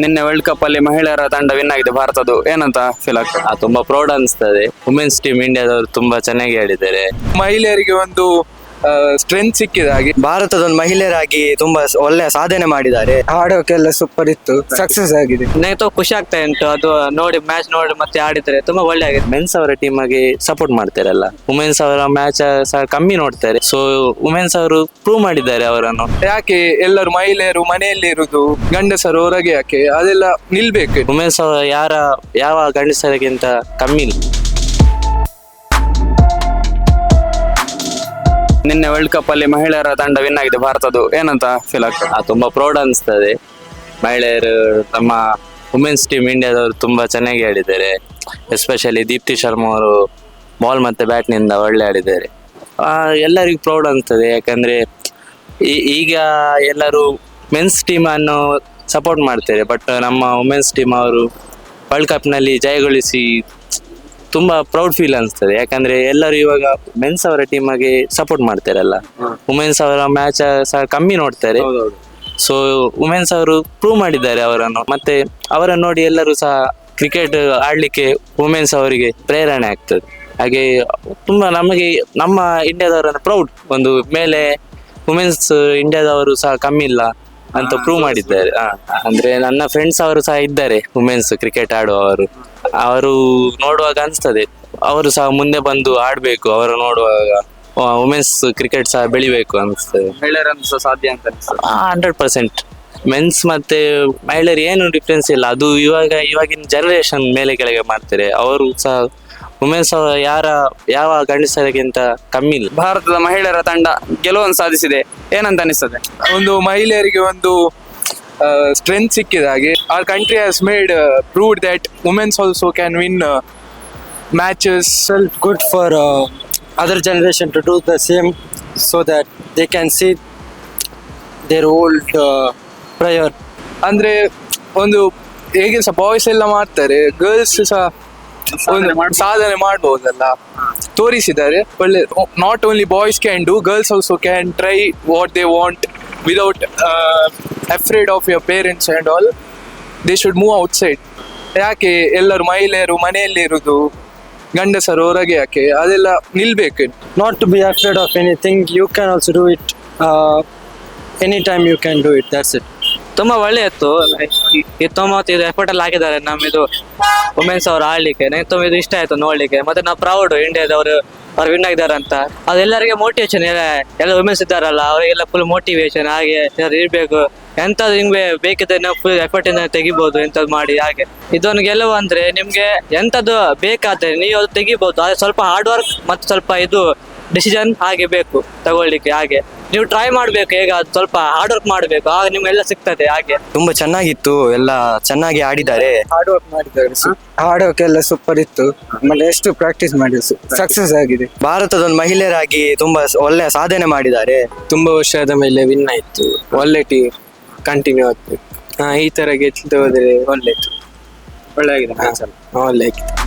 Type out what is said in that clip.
ನಿನ್ನೆ world cup ಅಲ್ಲಿ ಮಹಿಳೆಯರ ತಂಡ ವಿನ್ ಆಗಿದೆ ಭಾರತದ್ದು, ಏನಂತ ಫೀಲ್ ಆಗ್ತದೆ? ತುಂಬಾ ಪ್ರೌಡ್ ಅನಿಸ್ತದೆ. ವುಮೆನ್ಸ್ ಟೀಮ್ ಇಂಡಿಯಾದವರು ತುಂಬಾ ಚೆನ್ನಾಗಿ ಆಡಿದ್ದಾರೆ. ಮಹಿಳೆಯರಿಗೆ ಒಂದು ಸ್ಟ್ರೆಂತ್ ಸಿಕ್ಕಿದ ಹಾಗೆ ಭಾರತದ ಒಂದು ಮಹಿಳೆಯರಾಗಿ ತುಂಬಾ ಒಳ್ಳೆಯ ಸಾಧನೆ ಮಾಡಿದ್ದಾರೆ. ಆಡೋಕೆಲ್ಲ ಸೂಪರ್ ಇತ್ತು, ಸಕ್ಸಸ್ ಆಗಿದೆ. ನನಗೆ ತುಂಬಾ ಖುಷಿ ಆಗ್ತಾ ಉಂಟು ಅದು ನೋಡಿ, ಮ್ಯಾಚ್ ನೋಡಿ ಮತ್ತೆ ಆಡಿದ್ರೆ ತುಂಬಾ ಒಳ್ಳೆ ಆಗಿದೆ. ಮೆನ್ಸ್ ಅವರ ಟೀಮ್ ಆಗಿ ಸಪೋರ್ಟ್ ಮಾಡ್ತಾರಲ್ಲ, ವುಮೆನ್ಸ್ ಅವರ ಮ್ಯಾಚ್ ಸಹ ಕಮ್ಮಿ ನೋಡ್ತಾರೆ. ಸೊ ವುಮೆನ್ಸ್ ಅವರು ಪ್ರೂವ್ ಮಾಡಿದ್ದಾರೆ ಅವರನ್ನು. ಯಾಕೆ ಎಲ್ಲರೂ ಮಹಿಳೆಯರು ಮನೆಯಲ್ಲಿ ಇರುವುದು, ಗಂಡಸರು ಹೊರಗೆ ಯಾಕೆ, ಅದೆಲ್ಲ ನಿಲ್ಬೇಕು. ವುಮೆನ್ಸ್ ಯಾವ ಗಂಡಸರಿಗಿಂತ ಕಮ್ಮಿ ಇಲ್ಲ. ನಿನ್ನೆ ವರ್ಲ್ಡ್ ಕಪ್ ಅಲ್ಲಿ ಮಹಿಳೆಯರ ತಂಡ ವಿನ್ ಆಗಿದೆ ಭಾರತದ್ದು, ಏನಂತ ಫೀಲ್ ಆಗ್ತದೆ? ತುಂಬಾ ಪ್ರೌಡ್ ಅನಿಸ್ತದೆ. ಮಹಿಳೆಯರು ನಮ್ಮ ವುಮೆನ್ಸ್ ಟೀಮ್ ಇಂಡಿಯಾದವರು ತುಂಬಾ ಚೆನ್ನಾಗಿ ಆಡಿದ್ದಾರೆ. ಎಸ್ಪೆಷಲಿ ದೀಪ್ತಿ ಶರ್ಮಾ ಅವರು ಬಾಲ್ ಮತ್ತೆ ಬ್ಯಾಟ್ ನಿಂದ ಒಳ್ಳೆ ಆಡಿದ್ದಾರೆ. ಎಲ್ಲರಿಗೂ ಪ್ರೌಡ್ ಅನಿಸ್ತದೆ. ಯಾಕಂದ್ರೆ ಈಗ ಎಲ್ಲರೂ ಮೆನ್ಸ್ ಟೀಮ್ ಅನ್ನು ಸಪೋರ್ಟ್ ಮಾಡ್ತಾರೆ, ಬಟ್ ನಮ್ಮ ವುಮೆನ್ಸ್ ಟೀಮ್ ಅವರು ವರ್ಲ್ಡ್ ಕಪ್ ನಲ್ಲಿ ಜಯಗಳಿಸಿ ತುಂಬಾ ಪ್ರೌಡ್ ಫೀಲ್ ಅನಿಸ್ತದೆ. ಯಾಕಂದ್ರೆ ಎಲ್ಲರೂ ಇವಾಗ ಮೆನ್ಸ್ ಅವರ ಟೀಮ್ ಆಗಿ ಸಪೋರ್ಟ್ ಮಾಡ್ತಾರಲ್ಲ, ವುಮೆನ್ಸ್ ಅವರ ಮ್ಯಾಚ್ ಸಹ ಕಮ್ಮಿ ನೋಡ್ತಾರೆ. ಸೊ ವುಮೆನ್ಸ್ ಅವರು ಪ್ರೂವ್ ಮಾಡಿದ್ದಾರೆ ಅವರನ್ನು. ಮತ್ತೆ ಅವರನ್ನು ನೋಡಿ ಎಲ್ಲರೂ ಸಹ ಕ್ರಿಕೆಟ್ ಆಡ್ಲಿಕ್ಕೆ ವುಮೆನ್ಸ್ ಅವರಿಗೆ ಪ್ರೇರಣೆ ಆಗ್ತದೆ. ಹಾಗೆ ತುಂಬಾ ನಮಗೆ ನಮ್ಮ ಇಂಡಿಯಾದವರನ್ನು ಪ್ರೌಡ್, ಒಂದು ಮೇಲೆ ವುಮೆನ್ಸ್ ಇಂಡಿಯಾದವರು ಸಹ ಕಮ್ಮಿ ಇಲ್ಲ ಅಂತ ಪ್ರೂವ್ ಮಾಡಿದ್ದಾರೆ. ಅಂದ್ರೆ ನನ್ನ ಫ್ರೆಂಡ್ಸ್ ಅವರು ಸಹ ಇದ್ದಾರೆ ವುಮೆನ್ಸ್ ಕ್ರಿಕೆಟ್ ಆಡುವವರು. ಅವರು ನೋಡುವಾಗ ಅನಿಸ್ತದೆ ಅವರು ಸಹ ಮುಂದೆ ಬಂದು ಆಡ್ಬೇಕು. ಅವರು ನೋಡುವಾಗ ವುಮೆನ್ಸ್ ಕ್ರಿಕೆಟ್ ಸಹ ಬೆಳಿಬೇಕು ಅನಿಸ್ತದೆ. ಮಹಿಳೆಯರಂತ ಸಹ ಸಾಧ್ಯ ಅಂತ ಅನಿಸ್ತದೆ. 100%. ಮೆನ್ಸ್ ಮತ್ತೆ ಮಹಿಳೆಯರು ಏನು ಡಿಫ್ರೆನ್ಸ್ ಇಲ್ಲ. ಅದು ಇವಾಗಿನ ಜನರೇಷನ್ ಮೇಲೆ ಕೆಳಗೆ ಮಾಡ್ತಾರೆ. ಅವರು ಸಹ ವುಮೆನ್ಸ್ ಯಾವ ಗಂಡಸರಿಗಿಂತ ಕಮ್ಮಿ ಇಲ್ಲ. ಭಾರತದ ಮಹಿಳೆಯರ ತಂಡ ಗೆಲುವನ್ನು ಸಾಧಿಸಿದೆ, ಏನಂತ ಅನಿಸ್ತದೆ? ಒಂದು ಮಹಿಳೆಯರಿಗೆ ಒಂದು ಸ್ಟ್ರೆಂತ್ ಸಿಕ್ಕಿದ ಹಾಗೆ. our country has made proved that women also can win matches. Good for other generation to do the same, so that they can see their old prior. ಅಂದ್ರೆ ಒಂದು ಹೇಗೆ ಸಹ ಬಾಯ್ಸ್ ಎಲ್ಲ ಮಾಡ್ತಾರೆ, ಗರ್ಲ್ಸ್ ಸಹ ಸಾಧನೆ ಮಾಡಬಹುದಲ್ಲ, ತೋರಿಸಿದ್ದಾರೆ. ಒಳ್ಳೆ, not only boys can do, girls also can try what they want without afraid of your parents and all. They should move outside. ಯಾಕೆ ಎಲ್ಲರೂ ಮಹಿಳೆಯರು ಮನೆಯಲ್ಲಿ ಇರುವುದು, ಗಂಡಸರು ಹೊರಗೆ ಯಾಕೆ, ಅದೆಲ್ಲ ನಿಲ್ಬೇಕು. Not to be afraid of anything. You can also do it. Anytime you can do it. That's it. ತುಂಬಾ ಒಳ್ಳೆ ಇತ್ತು. ಇದು ಎಫರ್ಟ್ ಅಲ್ಲಿ ಹಾಕಿದ್ದಾರೆ ನಮ್ಮಿದು ವುಮೆನ್ಸ್ ಅವ್ರು ಆಡ್ಲಿಕ್ಕೆ. ನನಗೆ ತುಂಬ ಇದು ಇಷ್ಟ ಆಯ್ತು ನೋಡ್ಲಿಕ್ಕೆ. ಮತ್ತೆ ನಾವು ಪ್ರೌಡ್ ಇಂಡಿಯಾದವರು ಅವ್ರು ವಿನ್ ಆಗಿದ್ದಾರೆ ಅಂತ. ಅದೆಲ್ಲರಿಗೆ ಮೋಟಿವೇಶನ್. ಎಲ್ಲ ವುಮೆನ್ಸ್ ಇದ್ದಾರಲ್ಲ ಅವರಿಗೆಲ್ಲ ಫುಲ್ ಮೋಟಿವೇಶನ್. ಹಾಗೆ ಇರ್ಬೇಕು, ಎಂತದ್ದು ನಿಮ್ಗೆ ಬೇಕಿದ್ರೆ ನಾವು ಫುಲ್ ಎಫರ್ಟ್ ಇಂದ ತೆಗಿಬಹುದು, ಎಂತದ್ದು ಮಾಡಿ. ಹಾಗೆ ಇದೊಂದು ಗೆಲುವು ಅಂದ್ರೆ ನಿಮ್ಗೆ ಎಂತದ್ದು ಬೇಕಾದ್ರೆ ನೀವು ಅದು ತೆಗಿಬಹುದು. ಆದ್ರೆ ಸ್ವಲ್ಪ ಹಾರ್ಡ್ ವರ್ಕ್ ಮತ್ತೆ ಸ್ವಲ್ಪ ಇದು ಡಿಸಿಷನ್ ಹಾಗೆ ಬೇಕು ತಗೊಳ್ಳಿಕ್ಕೆ. ಹಾಗೆ ನೀವು ಟ್ರೈ ಮಾಡ್ಬೇಕು, ಹೇಗ ಸ್ವಲ್ಪ ಹಾರ್ಡ್ ವರ್ಕ್ ಮಾಡ್ಬೇಕು, ಆಗ ನಿಮ್ಗೆಲ್ಲ ಸಿಗ್ತದೆ. ಹಾಗೆ ತುಂಬಾ ಚೆನ್ನಾಗಿತ್ತು, ಎಲ್ಲ ಚೆನ್ನಾಗಿ ಆಡಿದ್ದಾರೆ. ಹಾರ್ಡ್ ವರ್ಕ್ ಮಾಡಿದ್ದಾರೆ, ಆಡೋಕೆಲ್ಲ ಸೂಪರ್ ಇತ್ತು. ಆಮೇಲೆ ಎಷ್ಟು ಪ್ರಾಕ್ಟೀಸ್ ಮಾಡಿ ಸಕ್ಸಸ್ ಆಗಿದೆ. ಭಾರತದ ಒಂದು ಮಹಿಳೆಯರಾಗಿ ತುಂಬಾ ಒಳ್ಳೆಯ ಸಾಧನೆ ಮಾಡಿದ್ದಾರೆ. ತುಂಬಾ ವರ್ಷದ ಮೇಲೆ ವಿನ್ ಆಯ್ತು. ಒಳ್ಳೆ ಟೀಮ್ ಕಂಟಿನ್ಯೂ ಆಗ್ಬೇಕು. ಈ ತರ ಗೆದ್ದು ಹೋದ್ರೆ ಒಳ್ಳೆ ಇತ್ತು. ಒಳ್ಳೆ ಆಗಿದೆ. ಒಳ್ಳೆ ಆಗಿದೆ.